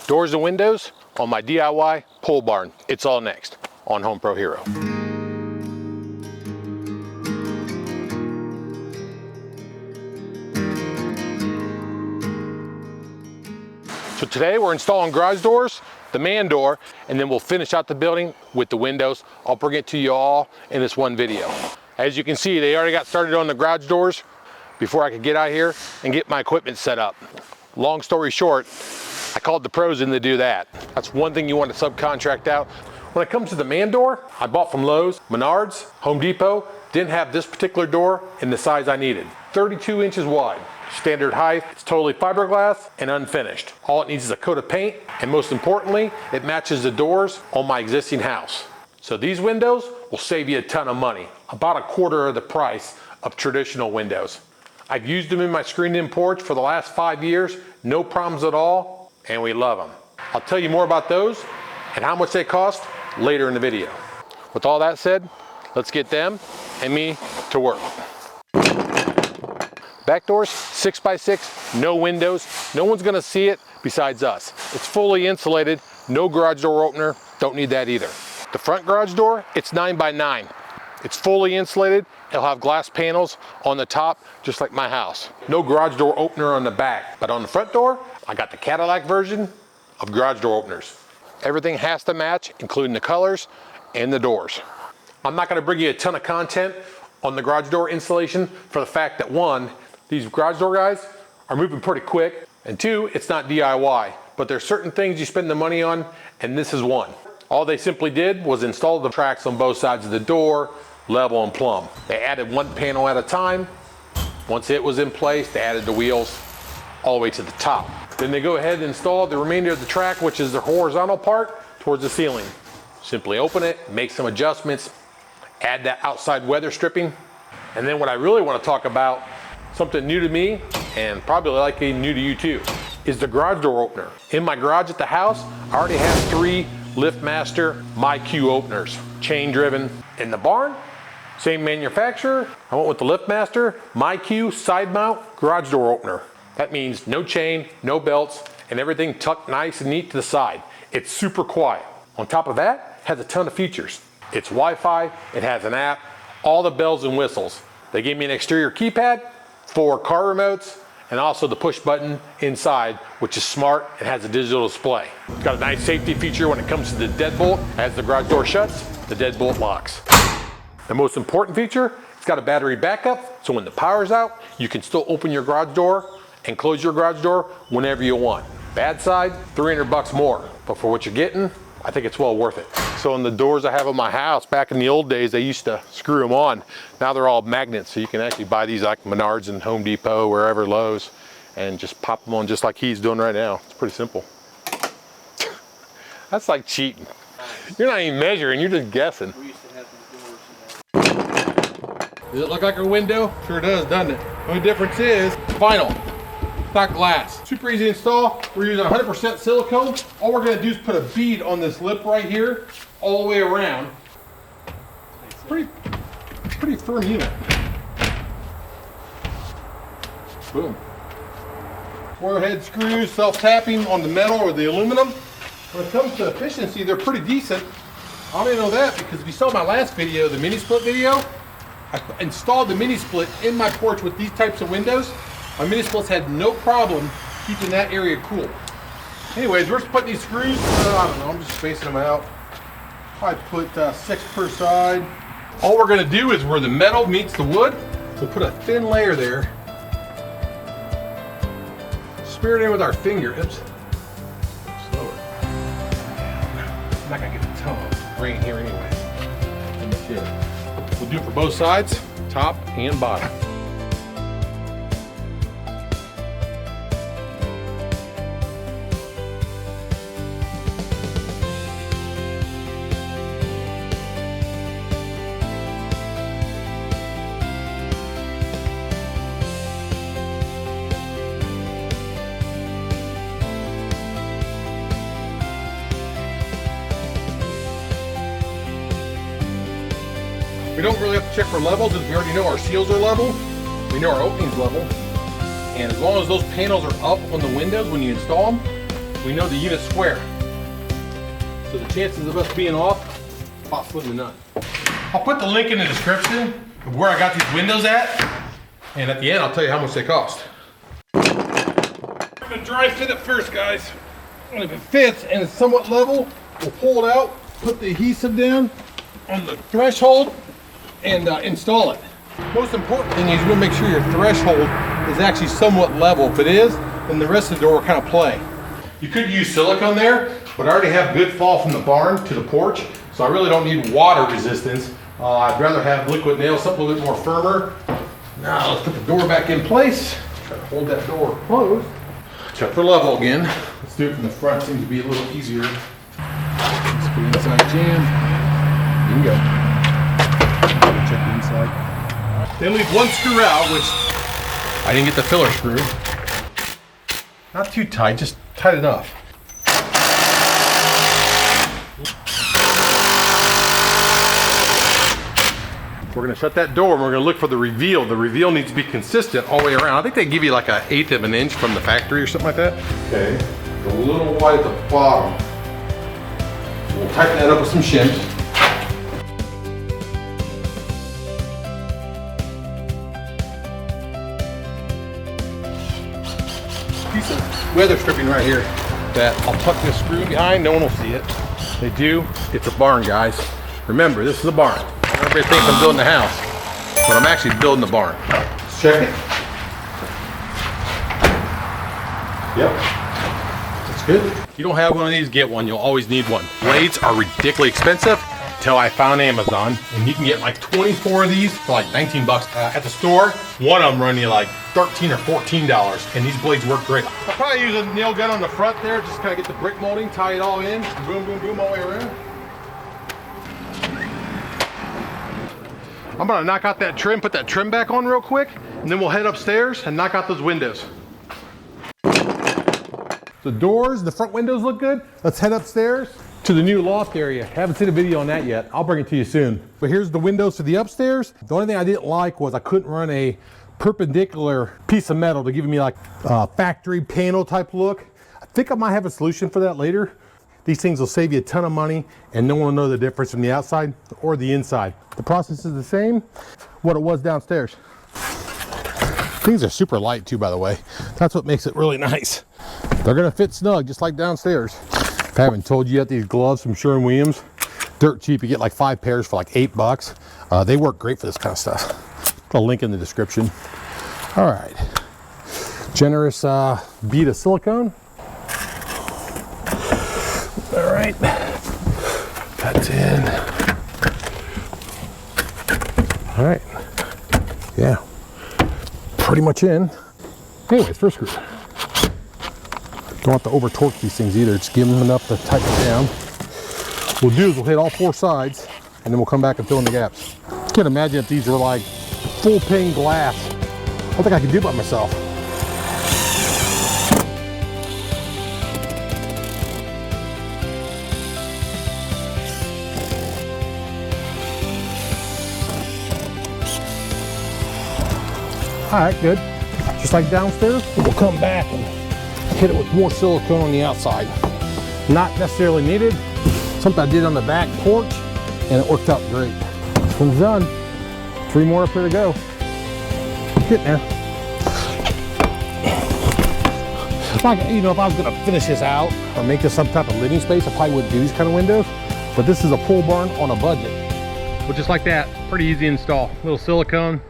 Doors and windows on my DIY pole barn. It's all next on HomePro Hero. So today we're installing garage doors, the man door, and then we'll finish out the building with the windows. I'll bring it to you all in this one video. As you can see, they already got started on the garage doors before I could get out here and get my equipment set up. Long story short, I called the pros in to do that. That's one thing you want to subcontract out. When it comes to the man door, I bought from Lowe's, Menards, Home Depot. Didn't have this particular door in the size I needed. 32 inches wide. Standard height, it's totally fiberglass and unfinished. All it needs is a coat of paint, and most importantly, it matches the doors on my existing house. So these windows will save you a ton of money, about a quarter of the price of traditional windows. I've used them in my screened-in porch for the last 5 years, no problems at all, and we love them. I'll tell you more about those and how much they cost later in the video. With all that said, let's get them and me to work. Back doors, 6x6, no windows. No one's gonna see it besides us. It's fully insulated, no garage door opener, don't need that either. The front garage door, it's 9x9. It's fully insulated. It'll have glass panels on the top, just like my house. No garage door opener on the back, but on the front door, I got the Cadillac version of garage door openers. Everything has to match, including the colors and the doors. I'm not gonna bring you a ton of content on the garage door installation for the fact that one, these garage door guys are moving pretty quick, and two, it's not DIY, but there's certain things you spend the money on, and this is one. All they simply did was install the tracks on both sides of the door, level and plumb. They added one panel at a time. Once it was in place, they added the wheels all the way to the top. Then they go ahead and install the remainder of the track, which is the horizontal part, towards the ceiling. Simply open it, make some adjustments, add that outside weather stripping, and then what I really want to talk about, something new to me, and probably likely new to you too, is the garage door opener. In my garage at the house, I already have 3 LiftMaster MyQ openers, chain driven. In the barn, same manufacturer, I went with the LiftMaster MyQ side mount garage door opener. That means no chain, no belts, and everything tucked nice and neat to the side. It's super quiet. On top of that, it has a ton of features. It's Wi-Fi, it has an app, all the bells and whistles. They gave me an exterior keypad, 4 car remotes, and also the push button inside, which is smart and has a digital display. It's got a nice safety feature when it comes to the deadbolt. As the garage door shuts, the deadbolt locks. The most important feature, it's got a battery backup, so when the power's out, you can still open your garage door and close your garage door whenever you want. Bad side, $300 more, but for what you're getting, I think it's well worth it. So in the doors I have in my house, back in the old days, they used to screw them on. Now they're all magnets, so you can actually buy these like Menards and Home Depot, wherever, Lowe's, and just pop them on just like he's doing right now. It's pretty simple. That's like cheating. You're not even measuring, you're just guessing. We used to have these doors. Does it look like a window? Sure does, doesn't it? The only difference is vinyl. It's not glass. Super easy to install. We're using 100% silicone. All we're gonna do is put a bead on this lip right here, all the way around. Pretty firm unit. Boom. 4 head screws, self-tapping on the metal or the aluminum. When it comes to efficiency, they're pretty decent. I don't even know that because if you saw my last video, the mini split video, I installed the mini split in my porch with these types of windows. My mini splits had no problem keeping that area cool. Anyways, we're just putting these screws, I don't know, I'm just spacing them out. Probably put 6 per side. All we're gonna do is where the metal meets the wood, we'll put a thin layer there. Smear it in with our finger. Oops. Slower. I'm not gonna get the tongue right here anyways. We'll do it for both sides, top and bottom. We don't really have to check for levels as we already know our seals are level. We know our opening's level. And as long as those panels are up on the windows when you install them, we know the unit's square. So the chances of us being off, pop putting the nut. I'll put the link in the description of where I got these windows at. And at the end, I'll tell you how much they cost. I'm gonna dry fit it first, guys. And if it fits and it's somewhat level, we'll pull it out, put the adhesive down on the threshold, and install it. Most important thing is you want to make sure your threshold is actually somewhat level. If it is, then the rest of the door will kind of play. You could use silicone there, but I already have good fall from the barn to the porch, so I really don't need water resistance. I'd rather have liquid nails, something a little bit more firmer. Now let's put the door back in place. Try to hold that door closed. Check for level again. Let's do it from the front, seems to be a little easier. Let's put the inside jam. You can go. Check the inside. Then leave one screw out, which I didn't get the filler screw. Not too tight, just tight enough. We're gonna shut that door and we're gonna look for the reveal. The reveal needs to be consistent all the way around. I think they give you like 1/8 of an inch from the factory or something like that. Okay, a little wide at the bottom. We'll tighten that up with some shims. Piece of weather stripping right here that I'll tuck this screw behind, no one will see it. They do, it's a barn, guys. Remember, this is a barn. Everybody thinks I'm building a house, but I'm actually building the barn. Let's check it. Yep, that's good. If you don't have one of these, get one. You'll always need one. Blades are ridiculously expensive until I found Amazon, and you can get like 24 of these for like 19 bucks. At the store, one of them run you like $13 or $14, and these blades work great. I'll probably use a nail gun on the front there, just kind of get the brick molding, tie it all in, boom, boom, boom, all the way around. I'm gonna knock out that trim, put that trim back on real quick, and then we'll head upstairs and knock out those windows. The doors, the front windows look good. Let's head upstairs to the new loft area. Haven't seen a video on that yet. I'll bring it to you soon. But here's the windows to the upstairs. The only thing I didn't like was I couldn't run a perpendicular piece of metal to give me like a factory panel type look. I think I might have a solution for that later. These things will save you a ton of money and no one will know the difference from the outside or the inside. The process is the same, what it was downstairs. Things are super light too, by the way. That's what makes it really nice. They're gonna fit snug, just like downstairs. If I haven't told you yet, these gloves from Sherwin-Williams, dirt cheap. You get like 5 pairs for like $8. They work great for this kind of stuff. I'll link in the description. All right, generous bead of silicone. All right, that's in. All right, yeah, pretty much in. Anyways, first screw. Don't have to over torque these things either, just give them enough to tighten it down. What we'll do is we'll hit all 4 sides and then we'll come back and fill in the gaps. I can't imagine if these were like full pane glass. I don't think I could do it by myself. All right, good. Just like downstairs, we'll come back and hit it with more silicone on the outside. Not necessarily needed. Something I did on the back porch, and it worked out great. This one's done. 3 more up here to go. Getting there. Like, you know, if I was gonna finish this out or make this some type of living space, I probably wouldn't do these kind of windows. But this is a pole barn on a budget. But just like that, pretty easy install. Little silicone.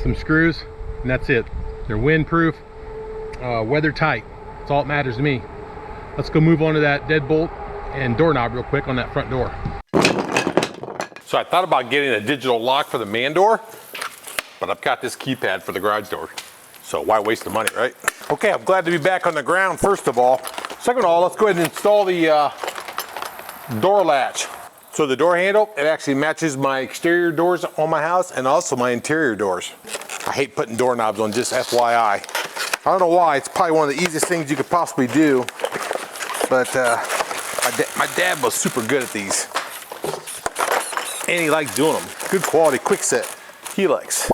Some screws, and that's it. They're windproof, weather tight. That's all that matters to me. Let's go move on to that deadbolt and doorknob real quick on that front door. So I thought about getting a digital lock for the man door, but I've got this keypad for the garage door. So why waste the money, right? Okay, I'm glad to be back on the ground, first of all. Second of all, let's go ahead and install the door latch. So the door handle, it actually matches my exterior doors on my house and also my interior doors. I hate putting doorknobs on, just FYI. I don't know why, it's probably one of the easiest things you could possibly do, but my dad was super good at these. And he liked doing them. Good quality, quick set, helix.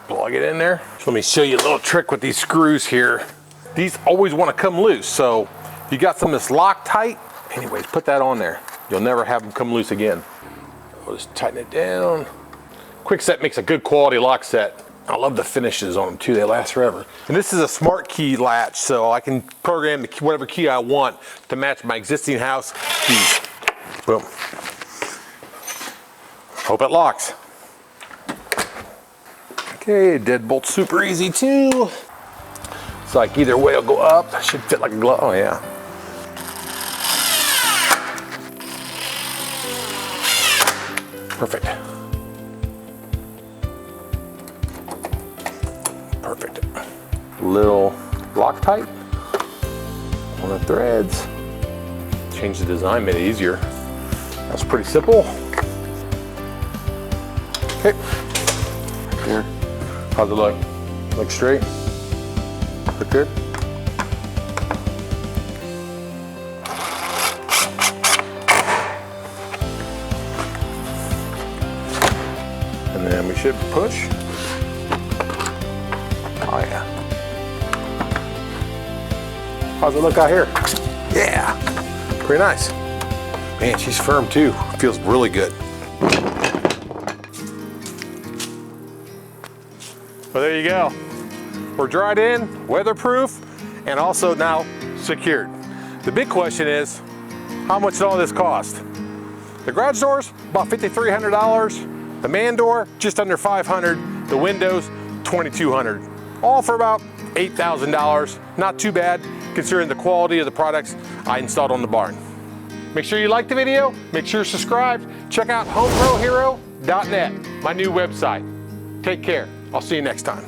Plug it in there. So let me show you a little trick with these screws here. these always want to come loose. So if you got some of this Loctite, anyways, put that on there. You'll never have them come loose again. We'll just tighten it down. Quickset makes a good quality lock set. I love the finishes on them too, they last forever. And this is a SmartKey latch, so I can program the key, whatever key I want to match my existing house keys. Boom. Hope it locks. Okay, deadbolt's super easy too. It's like either way it'll go up. Should fit like a glove, oh yeah. Perfect. Perfect. Little Loctite on the threads. Change the design, made it easier. That's pretty simple. Okay. Here. How's it look? Look straight? Look good? And then we should push. Oh yeah. How's it look out here? Yeah, pretty nice. Man, she's firm too. Feels really good. Well, there you go. We're dried in, weatherproof, and also now secured. The big question is, how much did all this cost? The garage doors, about $5,300. The man door, just under $500. The windows, $2,200. All for about $8,000. Not too bad, considering the quality of the products I installed on the barn. Make sure you like the video, make sure you're subscribed. Check out HomeProHero.net, my new website. Take care. I'll see you next time.